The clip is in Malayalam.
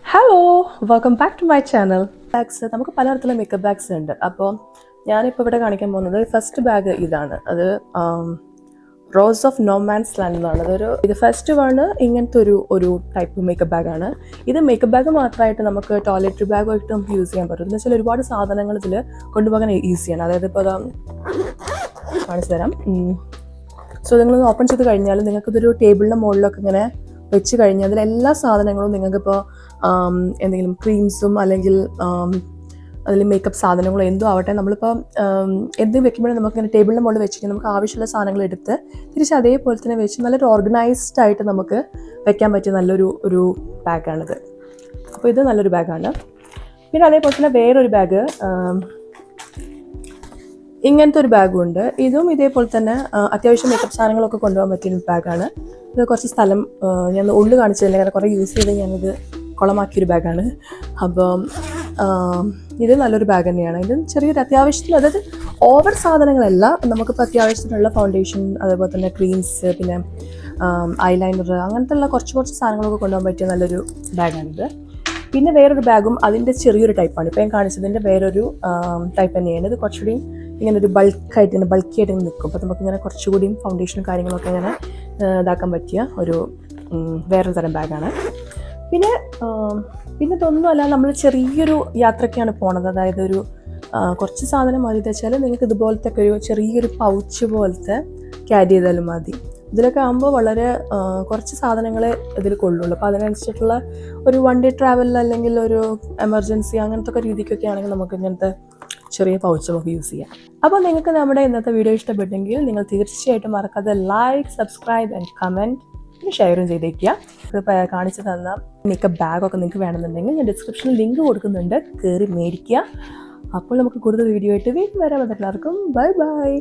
Hello, welcome back to my channel. Bags നമുക്ക് പലതരത്തിലുള്ള മേക്കപ്പ് ബാഗ്സ് ഉണ്ട്. അപ്പോൾ ഞാനിപ്പോൾ ഇവിടെ കാണിക്കാൻ പോകുന്നത് ഫസ്റ്റ് ബാഗ് ഇതാണ്. അത് rose of no man's land എന്നാണ്. ഇത് ഫസ്റ്റ് വണ് ഇങ്ങനത്തെ ഒരു ടൈപ്പ് മേക്കപ്പ് ബാഗാണ്. ഇത് മേക്കപ്പ് ബാഗ് മാത്രമായിട്ട് നമുക്ക് ടോയ്ലറ്ററി ബാഗായിട്ട് നമുക്ക് യൂസ് ചെയ്യാൻ പറ്റും. എന്ന് വെച്ചാൽ ഒരുപാട് സാധനങ്ങൾ ഇതിൽ കൊണ്ടുപോകാൻ ഈസിയാണ്. അതായത് ഇപ്പോൾ കാണിച്ചു തരാം. സോ നിങ്ങളൊന്ന് ഓപ്പൺ ചെയ്ത് കഴിഞ്ഞാൽ നിങ്ങൾക്കിതൊരു ടേബിളിൻ്റെ മുകളിലൊക്കെ ഇങ്ങനെ വെച്ച് കഴിഞ്ഞാൽ അതിലെല്ലാ സാധനങ്ങളും നിങ്ങൾക്കിപ്പോൾ എന്തെങ്കിലും ക്രീംസും അല്ലെങ്കിൽ അതിൽ മേക്കപ്പ് സാധനങ്ങളോ എന്തോ ആവട്ടെ, നമ്മളിപ്പോൾ എന്ത് വെക്കുമ്പോഴും നമുക്കിങ്ങനെ ടേബിളിൻ്റെ മുകളിൽ വെച്ചിട്ട് നമുക്ക് ആവശ്യമുള്ള സാധനങ്ങൾ എടുത്ത് തിരിച്ച് അതേപോലെ തന്നെ വെച്ച് നല്ലൊരു ഓർഗനൈസ്ഡ് ആയിട്ട് നമുക്ക് വെക്കാൻ പറ്റിയ നല്ലൊരു ബാഗാണിത്. അപ്പോൾ ഇത് നല്ലൊരു ബാഗാണ്. പിന്നെ അതേപോലെ തന്നെ വേറൊരു ബാഗ്, ഇങ്ങനത്തെ ഒരു ബാഗും ഉണ്ട്. ഇതും ഇതേപോലെ തന്നെ അത്യാവശ്യം മേക്കപ്പ് സാധനങ്ങളൊക്കെ കൊണ്ടുപോകാൻ പറ്റിയ ബാഗാണ്. ഇത് കുറച്ച് സ്ഥലം ഞാൻ ഉള്ളു കാണിച്ചതില്ല, കാരണം കുറേ യൂസ് ചെയ്ത് ഞാനിത് കുളമാക്കിയൊരു ബാഗാണ്. അപ്പം ഇത് നല്ലൊരു ബാഗ് തന്നെയാണ്. ഇത് ചെറിയൊരു അത്യാവശ്യത്തിന്, അതായത് ഓവർ സാധനങ്ങളല്ല, നമുക്കിപ്പോൾ അത്യാവശ്യത്തിനുള്ള ഫൗണ്ടേഷൻ, അതേപോലെ തന്നെ ക്രീംസ്, പിന്നെ ഐലൈനർ, അങ്ങനത്തെ ഉള്ള കുറച്ച് സാധനങ്ങളൊക്കെ കൊണ്ടുപോകാൻ പറ്റിയ നല്ലൊരു ബാഗാണിത്. പിന്നെ വേറൊരു ബാഗും അതിൻ്റെ ചെറിയൊരു ടൈപ്പാണ്. ഇപ്പോൾ ഞാൻ കാണിച്ചതിൻ്റെ വേറൊരു ടൈപ്പ് തന്നെയാണ്. ഇത് കുറച്ചുകൂടി ഇങ്ങനെ ഒരു ബൾക്കി ആയിട്ട് നിൽക്കും. അപ്പോൾ നമുക്കിങ്ങനെ കുറച്ചുകൂടിയും ഫൗണ്ടേഷനും കാര്യങ്ങളൊക്കെ ഇങ്ങനെ ഇതാക്കാൻ പറ്റിയ വേറൊരു തരം ബാഗാണ്. പിന്നെ ഇതൊന്നുമല്ല, നമ്മൾ ചെറിയൊരു യാത്രയ്ക്കാണ് പോണത്. അതായത് കുറച്ച് സാധനം മതി വെച്ചാൽ നിങ്ങൾക്ക് ഇതുപോലത്തെ ഒക്കെ ഒരു ചെറിയൊരു പൗച്ച് പോലത്തെ ക്യാരി ചെയ്താലും മതി. ഇതിലൊക്കെ ആകുമ്പോൾ വളരെ കുറച്ച് സാധനങ്ങളെ ഇതിൽ കൊള്ളുള്ളൂ. അപ്പോൾ അതിനനുസരിച്ചിട്ടുള്ള ഒരു വൺ ഡേ ട്രാവൽ അല്ലെങ്കിൽ ഒരു എമർജൻസി അങ്ങനത്തെ ഒക്കെ രീതിക്കൊക്കെ ആണെങ്കിൽ നമുക്ക് ഇങ്ങനത്തെ ചെറിയ പൗച്ചുകളൊക്കെ യൂസ് ചെയ്യാം. അപ്പോൾ നിങ്ങൾക്ക് നമ്മുടെ ഇന്നത്തെ വീഡിയോ ഇഷ്ടപ്പെട്ടെങ്കിൽ നിങ്ങൾ തീർച്ചയായിട്ടും മറക്കാതെ ലൈക്ക്, സബ്സ്ക്രൈബ് ആൻഡ് കമൻറ്റ്, പിന്നെ ഷെയറും ചെയ്തേക്കുക. ഇപ്പോൾ കാണിച്ചു തന്ന മേക്കപ്പ് ബാഗൊക്കെ നിങ്ങൾക്ക് വേണമെന്നുണ്ടെങ്കിൽ ഞാൻ ഡിസ്ക്രിപ്ഷനിൽ ലിങ്ക് കൊടുക്കുന്നുണ്ട്, കയറി മേടിക്കുക. അപ്പോൾ നമുക്ക് കൂടുതൽ വീഡിയോ ആയിട്ട് വീണ്ടും വരാം. എല്ലാവർക്കും ബൈ ബൈ.